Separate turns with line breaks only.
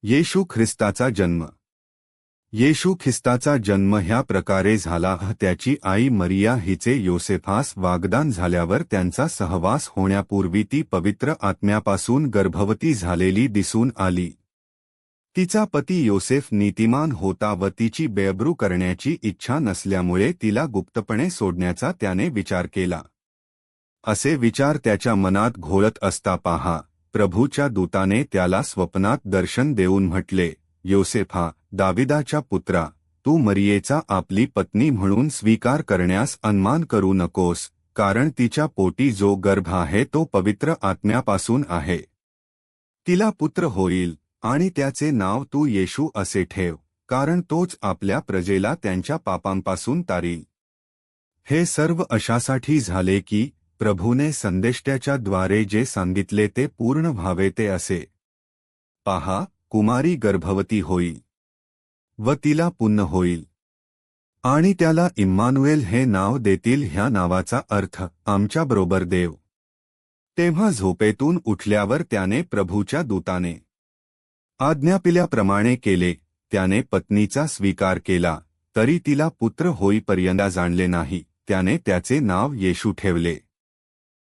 येशू ख्रिस्ताचा जन्म. येशू ख्रिस्ताचा जन्म ह्या प्रकारे झाला. त्याची आई मरिया हिचे योसेफास वागदान झाल्यावर त्यांचा सहवास होण्यापूर्वी ती पवित्र आत्म्यापासून गर्भवती झालेली दिसून आली. तिचा पती योसेफ नीतिमान होता व तिची बेअब्रू करण्याची इच्छा नसल्यामुळे तिला गुप्तपणे सोडण्याचा त्याने विचार केला. असे विचार त्याच्या मनात घोळत असता पहा, प्रभूच्या दूताने त्याला स्वप्नात दर्शन देऊन म्हटले, योसेफा, दाविदाच्या पुत्रा, तू मरियेचा आपली पत्नी म्हणून स्वीकार करण्यास अनमान करू नकोस, कारण तिच्या पोटी जो गर्भ आहे तो पवित्र आत्म्यापासून आहे. तिला पुत्र होईल आणि त्याचे नाव तू येशू असे ठेव, कारण तोच आपल्या प्रजेला त्यांच्या पापांपासून तारील. हे सर्व अशासाठी झाले की प्रभूने संदेष्ट्याच्या द्वारे जे सांगितले ते पूर्ण व्हावे ते असे. पहा, कुमारी गर्भवती होईल व तिला पुण्य होईल आणि त्याला इम्मानुएल हे नाव देतील. ह्या नावाचा अर्थ आमच्याबरोबर देव. तेव्हा झोपेतून उठल्यावर त्याने प्रभूच्या दूताने आज्ञापिल्याप्रमाणे केले. त्याने पत्नीचा स्वीकार केला, तरी तिला पुत्र होईपर्यंत जाणले नाही. त्याने त्याचे नाव येशू ठेवले.